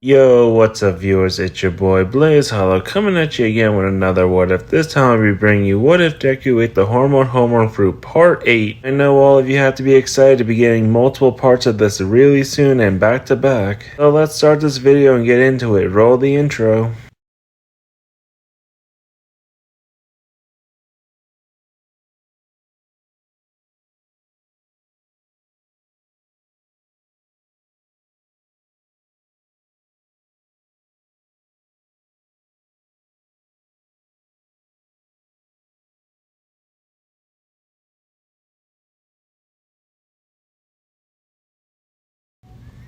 Yo, what's up viewers, it's your boy Blaze Hollow coming at you again with another What If. This time I'll be bringing you What If Deku ate the hormone fruit part 8. I know all of you have to be excited to be getting multiple parts of this really soon and back to back. So let's start this video and get into it. Roll the intro.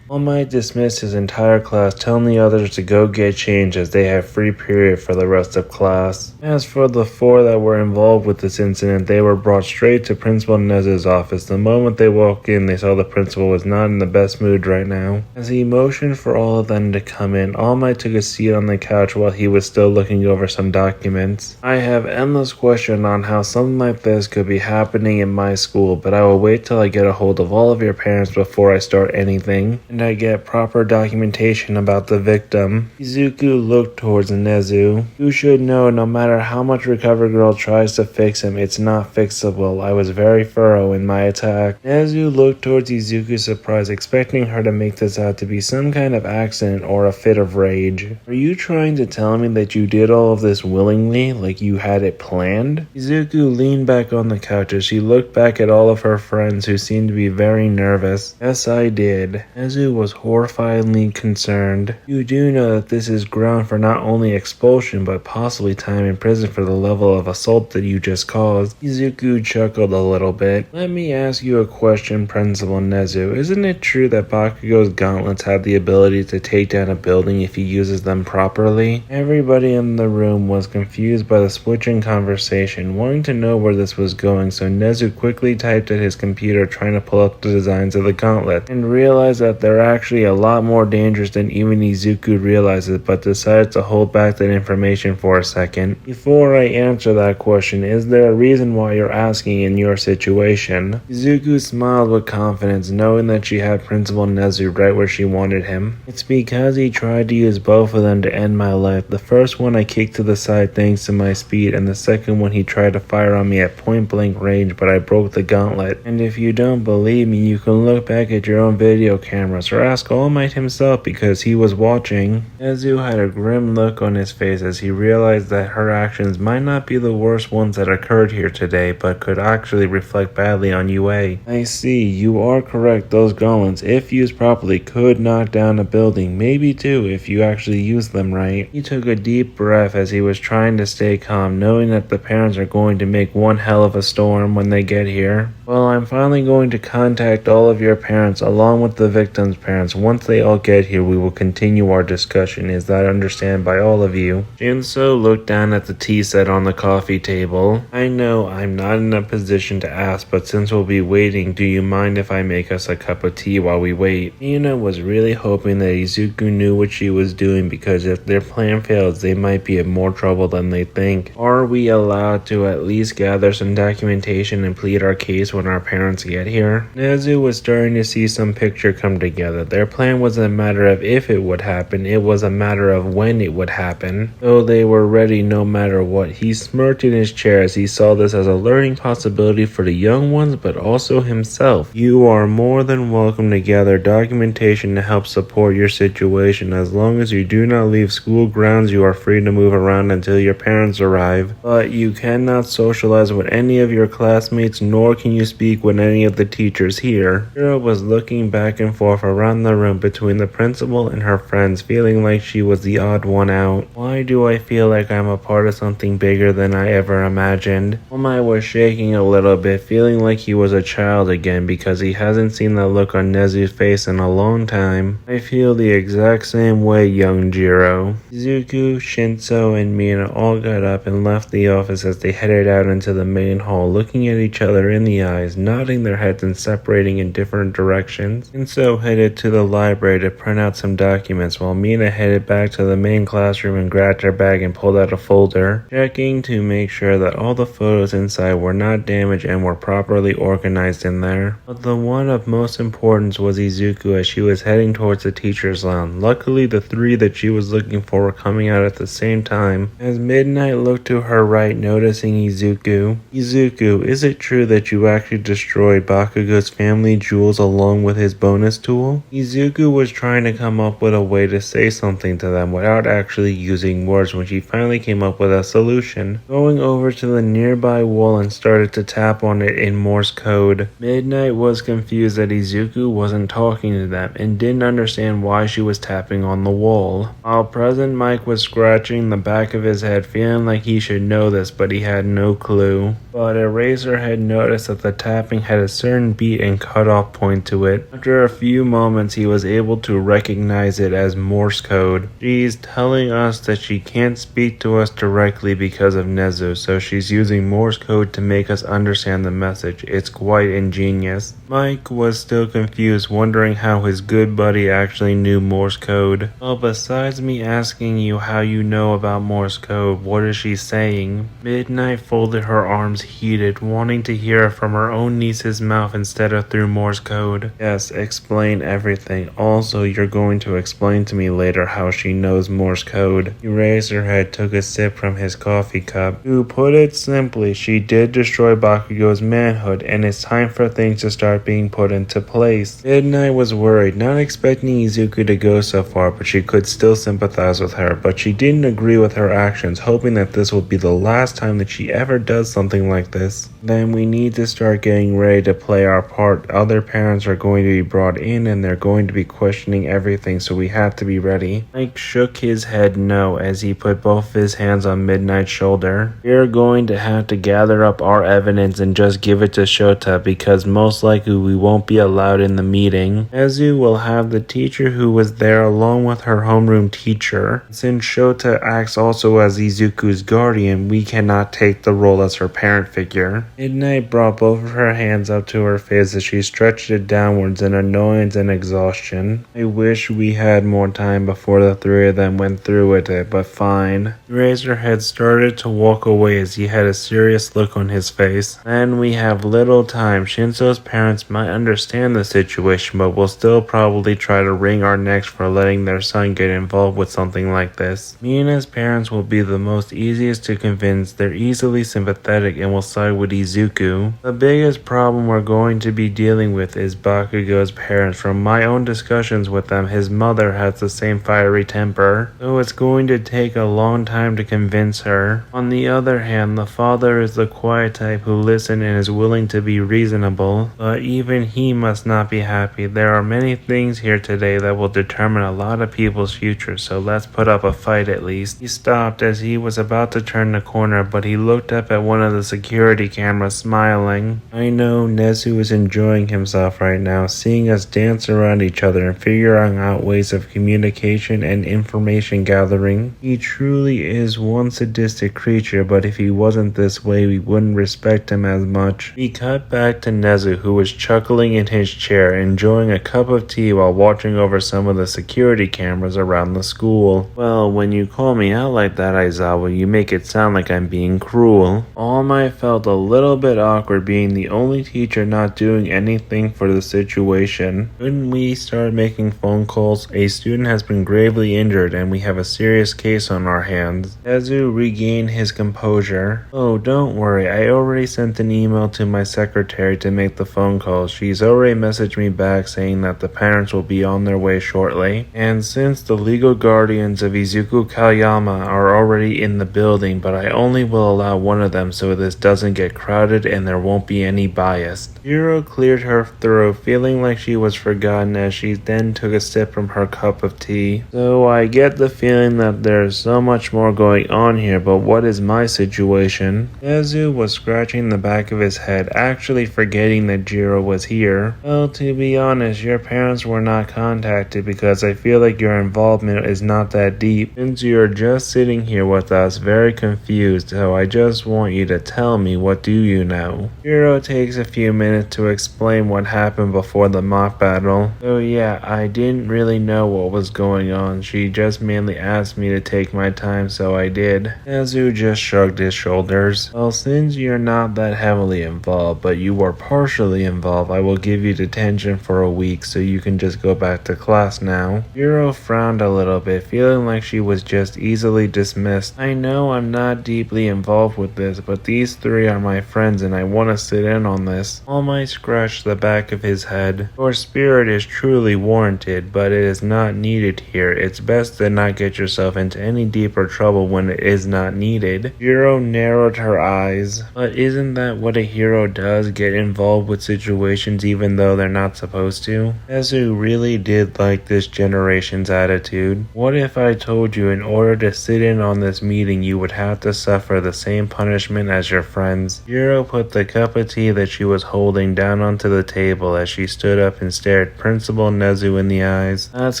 All Might dismissed his entire class, telling the others to go get changed as they have free period for the rest of class. As for the 4 that were involved with this incident, they were brought straight to Principal Nezu's office. The moment they walked in, they saw the principal was not in the best mood right now. As he motioned for all of them to come in, All Might took a seat on the couch while he was still looking over some documents. I have endless questions on how something like this could be happening in my school, but I will wait till I get a hold of all of your parents before I start anything. I get proper documentation about the victim. Izuku looked towards Nezu. You should know no matter how much Recover Girl tries to fix him, it's not fixable. I was very thorough in my attack. Nezu looked towards Izuku surprised, expecting her to make this out to be some kind of accident or a fit of rage. Are you trying to tell me that you did all of this willingly, like you had it planned? Izuku leaned back on the couch as she looked back at all of her friends who seemed to be very nervous. Yes, I did. Nezu was horrifiedly concerned. You do know that this is ground for not only expulsion but possibly time in prison for the level of assault that you just caused. Izuku chuckled a little bit. Let me ask you a question, Principal Nezu. Isn't it true that Bakugo's gauntlets have the ability to take down a building if he uses them properly? Everybody in the room was confused by the switching conversation, wanting to know where this was going, so Nezu quickly typed at his computer trying to pull up the designs of the gauntlet and realized that they're actually a lot more dangerous than even Izuku realizes, but decided to hold back that information for a second. Before I answer that question, is there a reason why you're asking in your situation? Izuku smiled with confidence, knowing that she had Principal Nezu right where she wanted him. It's because he tried to use both of them to end my life. The first one I kicked to the side thanks to my speed, and the second one he tried to fire on me at point blank range, but I broke the gauntlet. And if you don't believe me, you can look back at your own video cameras or ask All Might himself because he was watching. Nezu had a grim look on his face as he realized that her actions might not be the worst ones that occurred here today, but could actually reflect badly on UA. I see, you are correct. Those gauntlets, if used properly, could knock down a building, maybe two if you actually use them right. He took a deep breath as he was trying to stay calm, knowing that the parents are going to make one hell of a storm when they get here. Well, I'm finally going to contact all of your parents along with the victim's parents. Once they all get here, we will continue our discussion. Is that understood by all of you? Jinso looked down at the tea set on the coffee table. I know I'm not in a position to ask, but since we'll be waiting, do you mind if I make us a cup of tea while we wait? Mina was really hoping that Izuku knew what she was doing, because if their plan fails, they might be in more trouble than they think. Are we allowed to at least gather some documentation and plead our case when our parents get here? Nezu was starting to see some picture come together. Their plan wasn't a matter of if it would happen, it was a matter of when it would happen. Though they were ready no matter what. He smirked in his chair as he saw this as a learning possibility for the young ones, but also himself. You are more than welcome to gather documentation to help support your situation. As long as you do not leave school grounds, you are free to move around until your parents arrive. But you cannot socialize with any of your classmates, nor can you speak with any of the teachers here. Jiro was looking back and forth around the room between the principal and her friends, feeling like she was the odd one out. Why do I feel like I'm a part of something bigger than I ever imagined? All Might was shaking a little bit, feeling like he was a child again because he hasn't seen that look on Nezu's face in a long time. I feel the exact same way, young Jiro. Izuku, Shinso, and Mina all got up and left the office as they headed out into the main hall, looking at each other in the eye eyes, nodding their heads and separating in different directions. Shinso headed to the library to print out some documents, while Mina headed back to the main classroom and grabbed her bag and pulled out a folder, checking to make sure that all the photos inside were not damaged and were properly organized in there. But the one of most importance was Izuku as she was heading towards the teacher's lounge. Luckily, the three that she was looking for were coming out at the same time. As Midnight looked to her right, noticing Izuku. Izuku, is it true that you actually destroyed Bakugo's family jewels along with his bonus tool? Izuku was trying to come up with a way to say something to them without actually using words when she finally came up with a solution, going over to the nearby wall and started to tap on it in Morse code. Midnight was confused that Izuku wasn't talking to them and didn't understand why she was tapping on the wall. While present, Mike was scratching the back of his head, feeling like he should know this, but he had no clue. But Eraser had noticed that the tapping had a certain beat and cutoff point to it. After a few moments, he was able to recognize it as Morse code. She's telling us that she can't speak to us directly because of Nezu, so she's using Morse code to make us understand the message. It's quite ingenious. Mike was still confused, wondering how his good buddy actually knew Morse code. Well, besides me asking you how you know about Morse code, what is she saying? Midnight folded her arms, heated, wanting to hear it from her own niece's mouth instead of through Morse code. Yes, explain everything. Also, you're going to explain to me later how she knows Morse code. Eraserhead took a sip from his coffee cup. To put it simply, she did destroy Bakugo's manhood, and it's time for things to start being put into place. Midnight was worried, not expecting Izuku to go so far, but she could still sympathize with her. But she didn't agree with her actions, hoping that this would be the last time that she ever does something like this. Then we need to start getting ready to play our part. Other parents are going to be brought in and they're going to be questioning everything, so we have to be ready. Mike shook his head no as he put both his hands on Midnight's shoulder. We're going to have to gather up our evidence and just give it to Shota, because most likely we won't be allowed in the meeting. Nezu will have the teacher who was there along with her homeroom teacher. Since Shota acts also as Izuku's guardian, we cannot take the role as her parent figure. Midnight brought both of her hands up to her face as she stretched it downwards in annoyance and exhaustion. I wish we had more time before the three of them went through with it, but fine. Razorhead started to walk away as he had a serious look on his face. Then we have little time. Shinso's parents might understand the situation, but will still probably try to wring our necks for letting their son get involved with something like this. Mina's parents will be the most easiest to convince. They're easily sympathetic and will side with Izuku. The biggest problem we're going to be dealing with is Bakugo's parents. From my own discussions with them, his mother has the same fiery temper, so it's going to take a long time to convince her. On the other hand, the father is the quiet type who listens and is willing to be reasonable, but even he must not be happy. There are many things here today that will determine a lot of people's future, so let's put up a fight at least. He stopped as he was about to turn the corner, but he looked up at one of the security cameras, smiling. I know Nezu is enjoying himself right now, seeing us dance around each other and figuring out ways of communication and information gathering. He truly is one sadistic creature, but if he wasn't this way, we wouldn't respect him as much. He cut back to Nezu, who was chuckling in his chair, enjoying a cup of tea while watching over some of the security cameras around the school. Well, when you call me out like that, Aizawa, you make it sound like I'm being cruel. All Might felt a little bit awkward being the only teacher not doing anything for the situation. Couldn't we start making phone calls? A student has been gravely injured and we have a serious case on our hands. Nezu regained his composure. Oh, don't worry, I already sent an email to my secretary to make the phone calls. She's already messaged me back saying that the parents will be on their way shortly. And since the legal guardians of Izuku Kayama are already in the building, but I only will allow one of them so this doesn't get crowded and there won't be any bias. Jiro cleared her throat, feeling like she was forgotten as she then took a sip from her cup of tea. So I get the feeling that there's so much more going on here, but what is my situation? Nezu was scratching the back of his head, actually forgetting that Jiro was here. Well, to be honest, your parents were not contacted because I feel like your involvement is not that deep. Since you're just sitting here with us, very confused, so I just want you to tell me, what do you know? Jiro Jiro takes a few minutes to explain what happened before the mock battle. So yeah, I didn't really know what was going on. She just mainly asked me to take my time, so I did. Nezu just shrugged his shoulders. Well, since you're not that heavily involved, but you were partially involved, I will give you detention for a week so you can just go back to class now. Jiro frowned a little bit, feeling like she was just easily dismissed. I know I'm not deeply involved with this, but these three are my friends and I want to sit in on this. All Might scratched the back of his head. Your spirit is truly warranted, but it is not needed here. It's best to not get yourself into any deeper trouble when it is not needed. Jiro narrowed her eyes. But isn't that what a hero does? Get involved with situations even though they're not supposed to? Nezu really did like this generation's attitude. What if I told you in order to sit in on this meeting you would have to suffer the same punishment as your friends? Jiro put the cup of tea that she was holding down onto the table as she stood up and stared Principal Nezu in the eyes. That's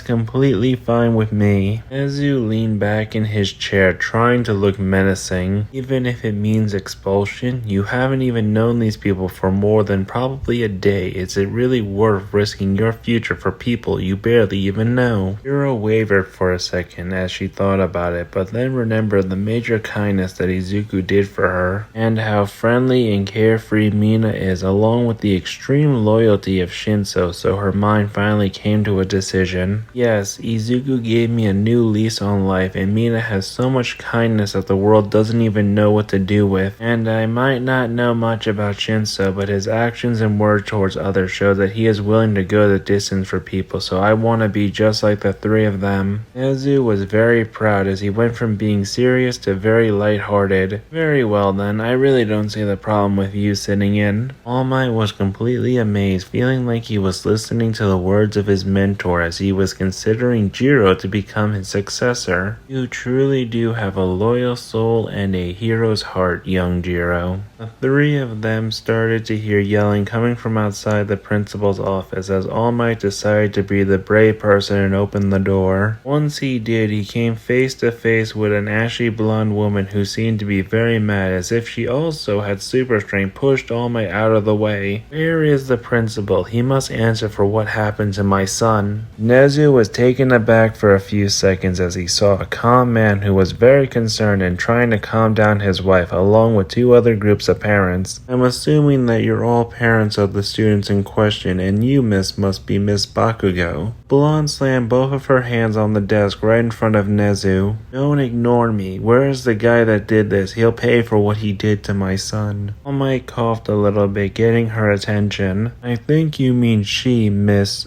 completely fine with me. Nezu leaned back in his chair, trying to look menacing. Even if it means expulsion, you haven't even known these people for more than probably a day. Is it really worth risking your future for people you barely even know? Jiro wavered for a second as she thought about it, but then remembered the major kindness that Izuku did for her, and how friendly and carefree Mina is, along with the extreme loyalty of Shinso, so her mind finally came to a decision. Yes, Izuku gave me a new lease on life, and Mina has so much kindness that the world doesn't even know what to do with. And I might not know much about Shinso, but his actions and words towards others show that he is willing to go the distance for people, so I want to be just like the three of them. Nezu was very proud as he went from being serious to very lighthearted. Very well then, I really don't see the problem with you sitting in. All Might was completely amazed, feeling like he was listening to the words of his mentor as he was considering Jiro to become his successor. You truly do have a loyal soul and a hero's heart, young Jiro. The three of them started to hear yelling coming from outside the principal's office as All Might decided to be the brave person and open the door. Once he did, he came face to face with an ashy blonde woman who seemed to be very mad, as if she also had super strength, pushed All Might out of the way. Where is the principal? He must answer for what happened to my son. Nezu was taken aback for a few seconds as he saw a calm man who was very concerned and trying to calm down his wife along with two other groups of parents. I'm assuming that you're all parents of the students in question, and you, miss, must be Miss Bakugo. Blonde slammed both of her hands on the desk right in front of Nezu. Don't ignore me. Where is the guy that did this? He'll pay for what he did to my son. All Might coughed a little bit, getting her attention. I think you mean she, miss,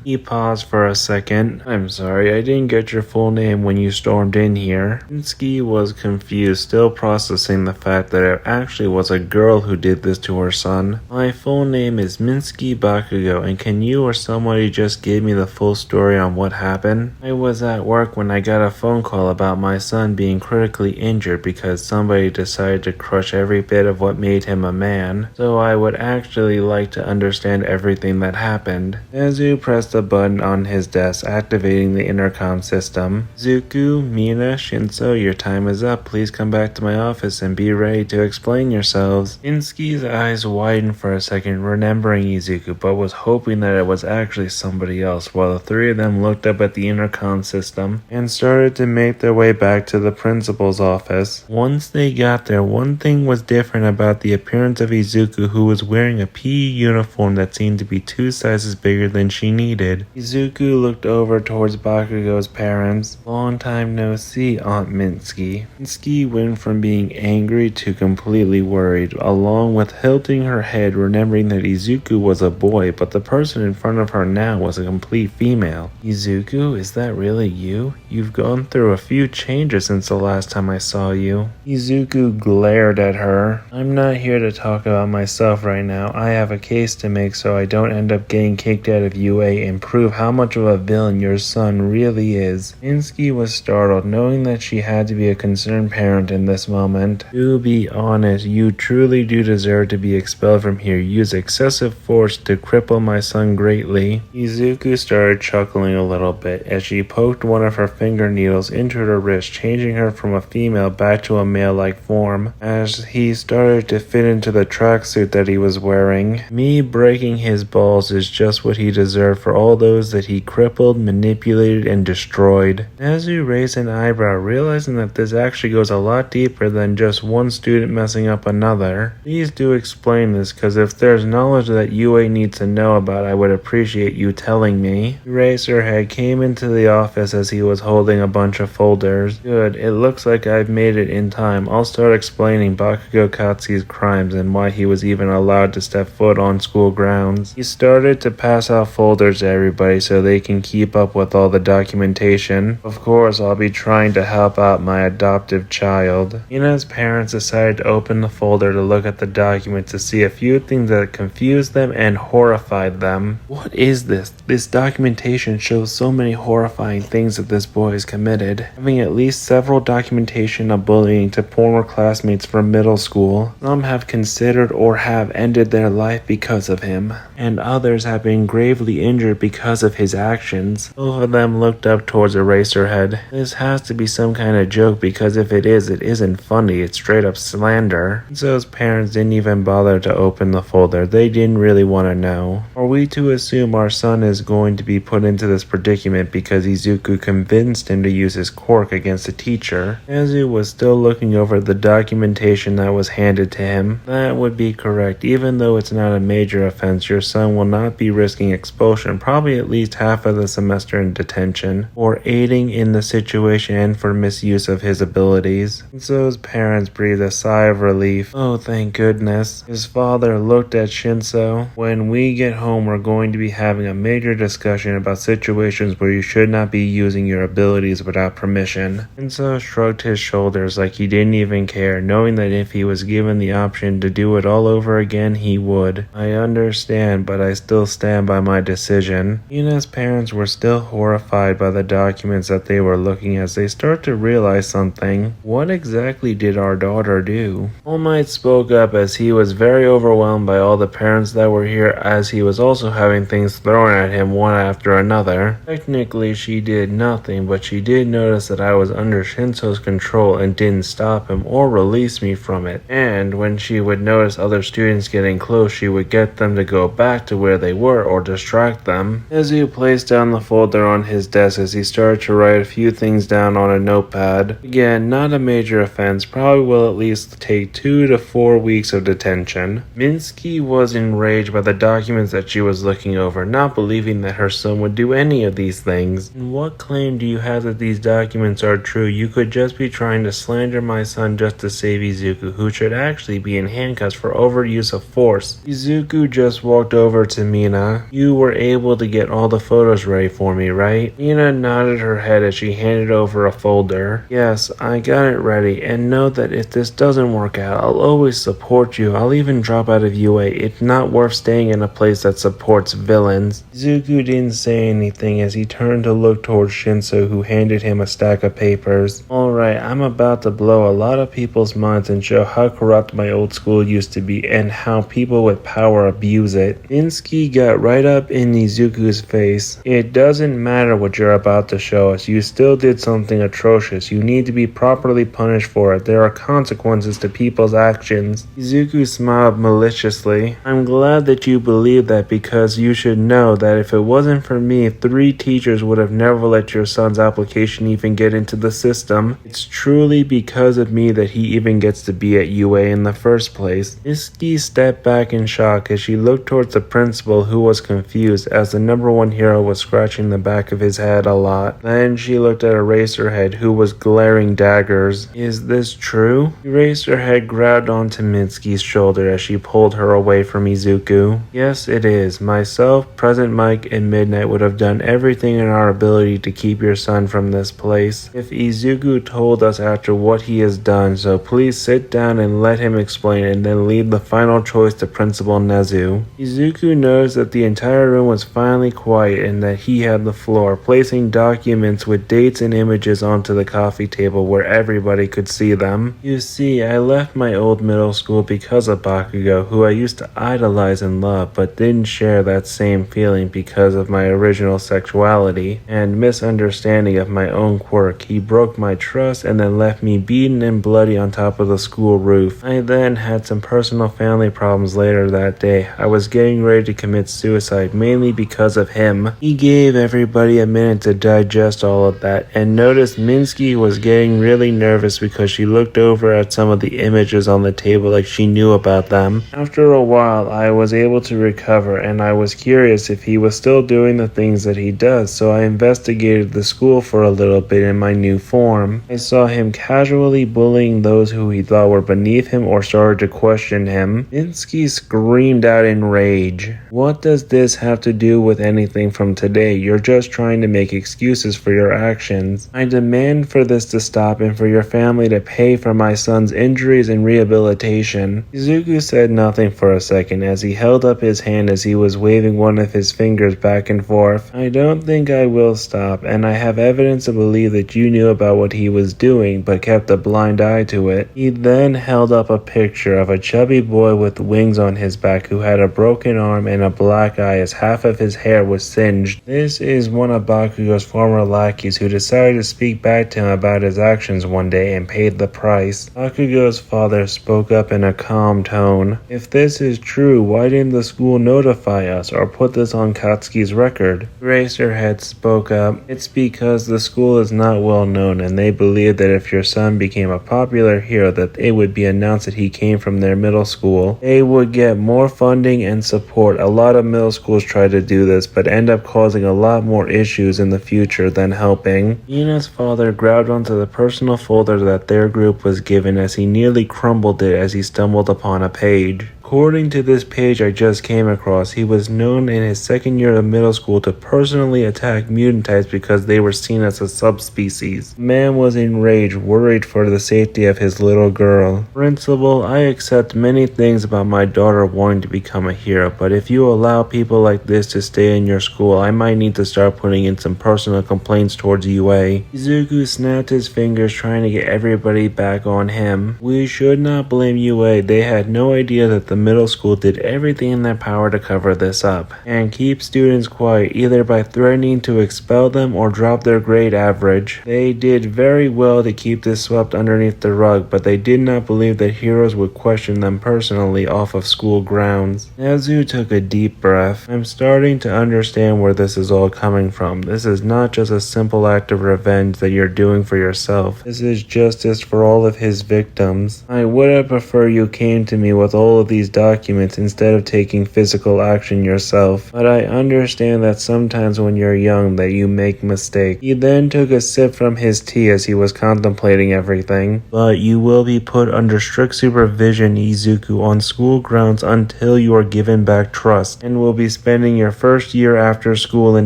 He paused for a second. I'm sorry, I didn't get your full name when you stormed in here. Minsky was confused, still processing the fact that it actually was a girl who did this to her son. My full name is Minsky Bakugo, and can you or somebody just give me the full story on what happened? I was at work when I got a phone call about my son being critically injured because somebody decided to crush every bit of what made him a man, so I would actually like to understand everything that happened. Nezu pressed a button on his desk, activating the intercom system. Zuku, Mina, Shinso, your time is up. Please come back to my office and be ready to explain yourselves. Minsky's eyes widened for a second, remembering Izuku, but was hoping that it was actually somebody else, while the three of them looked up at the intercom system and started to make their way back to the principal's office. Once they got there, one thing was different about the appearance of Izuku, who was wearing a PE uniform that seemed to be 2 sizes bigger than she needed. Izuku looked over towards Bakugo's parents. Long time no see, Aunt Minsky. Minsky went from being angry to completely worried, along with tilting her head, remembering that Izuku was a boy, but the person in front of her now was a complete female. Izuku, is that really you? You've gone through a few changes since the last time I saw you. Izuku glared at her. I'm not here to talk about myself right now. I have a case to make so I don't end up getting kicked out of UA and prove how much of a villain your son really is. Minsky was startled, knowing that she had to be a concerned parent in this moment. To be honest, honest, you truly do deserve to be expelled from here. Use excessive force to cripple my son greatly. Izuku started chuckling a little bit as she poked one of her fingernails into her wrist, changing her from a female back to a male-like form. As he started to fit into the tracksuit that he was wearing, me breaking his balls is just what he deserved for all those that he crippled, manipulated, and destroyed. Nezu raised an eyebrow, realizing that this actually goes a lot deeper than just one student messing up another. Please do explain this, cause if there's knowledge that UA needs to know about, I would appreciate you telling me. Eraserhead came into the office as he was holding a bunch of folders. Good, it looks like I've made it in time. I'll start explaining Bakugo Katsu's crimes and why he was even allowed to step foot on school grounds. He started to pass out folders to everybody so they can keep up with all the documentation. Of course, I'll be trying to help out my adoptive child. Ina's parents decided to open the folder to look at the document to see a few things that confused them and horrified them. What is this? This documentation shows so many horrifying things that this boy has committed, having at least several documentation of bullying to former classmates from middle school. Some have considered or have ended their life because of him, and others have been gravely injured because of his actions. Both of them looked up towards Eraserhead. This has to be some kind of joke, because if it is, it isn't funny, it's straight up slander. So his parents didn't even bother to open the folder. They didn't really want to know. Are we to assume our son is going to be put into this predicament because Izuku convinced him to use his quirk against the teacher? Nezu was still looking over the documentation that was handed to him. That would be correct. Even though it's not a major offense, your son will not be risking expulsion, probably at least half of the semester in detention, for aiding in the situation and for misuse of his abilities. And so his parents breathed a sigh of relief. Oh, thank goodness. His father looked at Shinso. When we get home, we're going to be having a major discussion about situations where you should not be using your abilities without permission. Shinso shrugged his shoulders like he didn't even care, knowing that if he was given the option to do it all over again, he would. I understand, but I still stand by my decision. Ina's parents were still horrified by the documents that they were looking as they start to realize something. What exactly did our daughter do? All Might spoke up as he was very overwhelmed by all the parents that were here, as he was also having things thrown at him one after another. Technically, she did nothing, but she did notice that I was under Shinso's control and didn't stop him or release me from it. And when she would notice other students getting close, she would get them to go back to where they were or distract them. Nezu placed down the folder on his desk as he started to write a few things down on a notepad. Again, not a major offense, probably will at least take 2 to 4 weeks of detention. Minsky was enraged by the documents that she was looking over, not believing that her son would do any of these things. And what claim do you have that these documents are true? You could just be trying to slander my son just to save Izuku, who should actually be in handcuffs for overuse of force. Izuku just walked over to Mina. You were able to get all the photos ready for me, right? Mina nodded her head as she handed over a folder. Yes, I got it ready, and know that if this doesn't work out, I'll always support you. I'll even drop out of UA. It's not worth staying in a place that supports villains. Izuku didn't say anything as he turned to look towards Shinso, who handed him a stack of papers. Alright, I'm about to blow a lot of people's minds and show how corrupt my old school used to be and how people with power abuse it. Minsky got right up in Izuku's face. It doesn't matter what you're about to show us. You still did something atrocious. You need to be properly punished for it. There are consequences to people's actions. Izuku smiled maliciously. I'm glad that you believe that, because you should know that if it wasn't for me, 3 teachers would have never let your son's application even get into the system. It's truly because of me that he even gets to be at UA in the first place. Minsky stepped back in shock as she looked towards the principal, who was confused as the number 1 hero was scratching the back of his head a lot. Then she looked at Eraserhead, who was glaring daggers. Is this true? Eraserhead grabbed onto Minsky's shoulder as she pulled her away from Izuku. Yes, it is. Myself, Present Mike, and Midnight would have done everything in our ability to keep your son from this place. If Izuku told us after what he has done, so please sit down and let him explain and then leave the final choice to Principal Nezu. Izuku noticed that the entire room was finally quiet and that he had the floor, placing documents with dates and images onto the coffee table where everybody could see them. You see, I left left my old middle school because of Bakugo, who I used to idolize and love, but didn't share that same feeling because of my original sexuality and misunderstanding of my own quirk. He broke my trust and then left me beaten and bloody on top of the school roof. I then had some personal family problems later that day. I was getting ready to commit suicide, mainly because of him. He gave everybody a minute to digest all of that, and noticed Minsky was getting really nervous because she looked over at some of the images on the table like she knew about them. After a while, I was able to recover, and I was curious if he was still doing the things that he does, so I investigated the school for a little bit in my new form. I saw him casually bullying those who he thought were beneath him or started to question him. Minsky screamed out in rage. "What does this have to do with anything from today? You're just trying to make excuses for your actions. I demand for this to stop and for your family to pay for my son's injuries and rehabilitation." Izuku said nothing for a second as he held up his hand as he was waving one of his fingers back and forth. "I don't think I will stop, and I have evidence to believe that you knew about what he was doing but kept a blind eye to it." He then held up a picture of a chubby boy with wings on his back who had a broken arm and a black eye as half of his hair was singed. This is one of Bakugo's former lackeys who decided to speak back to him about his actions one day and paid the price. Bakugo's father spoke up in a calm tone. "If this is true, why didn't the school notify us or put this on Katsuki's record?" Eraserhead spoke up. "It's because the school is not well known and they believe that if your son became a popular hero that it would be announced that he came from their middle school. They would get more funding and support. A lot of middle schools try to do this but end up causing a lot more issues in the future than helping." Ina's father grabbed onto the personal folder that their group was given as he nearly crumbled it as he stumbled upon a page. According to this page I just came across, he was known in his second year of middle school to personally attack mutant types because they were seen as a subspecies. The man was enraged, worried for the safety of his little girl. "Principal, I accept many things about my daughter wanting to become a hero, but if you allow people like this to stay in your school, I might need to start putting in some personal complaints towards UA." Izuku snapped his fingers trying to get everybody back on him. "We should not blame UA. They had no idea that the middle school did everything in their power to cover this up and keep students quiet, either by threatening to expel them or drop their grade average. They did very well to keep this swept underneath the rug, but they did not believe that heroes would question them personally off of school grounds." Nezu took a deep breath. "I'm starting to understand where this is all coming from. This is not just a simple act of revenge that you're doing for yourself. This is justice for all of his victims. I would have preferred you came to me with all of these documents instead of taking physical action yourself, but I understand that sometimes when you're young that you make mistakes." He then took a sip from his tea as he was contemplating everything. "But you will be put under strict supervision, Izuku, on school grounds until you are given back trust, and will be spending your first year after school in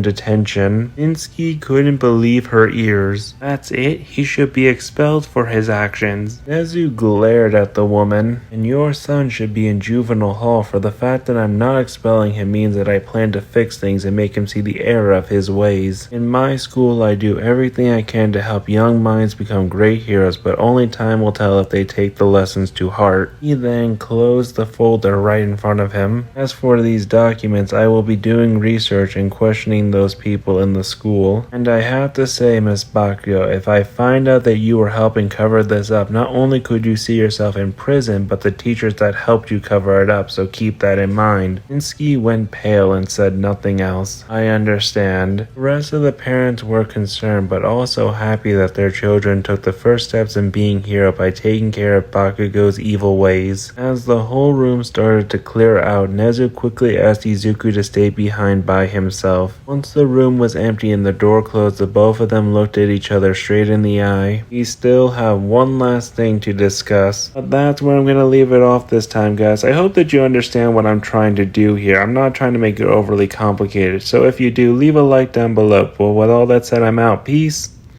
detention." Minsky couldn't believe her ears. "That's it? He should be expelled for his actions?" Nezu glared at the woman. "And your son should be in juvenile hall. For the fact that I'm not expelling him means that I plan to fix things and make him see the error of his ways. In my school, I do everything I can to help young minds become great heroes, but only time will tell if they take the lessons to heart." He then closed the folder right in front of him. "As for these documents, I will be doing research and questioning those people in the school. And I have to say, Miss Bakugo, if I find out that you were helping cover this up, not only could you see yourself in prison, but the teachers that helped you cover it up, so keep that in mind." Minsky went pale and said nothing else. "I understand." The rest of the parents were concerned, but also happy that their children took the first steps in being hero by taking care of Bakugo's evil ways. As the whole room started to clear out, Nezu quickly asked Izuku to stay behind by himself. Once the room was empty and the door closed, the both of them looked at each other straight in the eye. "We still have one last thing to discuss." But that's where I'm going to leave it off this time, guys. I hope that you understand what I'm trying to do here. I'm not trying to make it overly complicated. So if you do, leave a like down below. But with all that said, I'm out. Peace.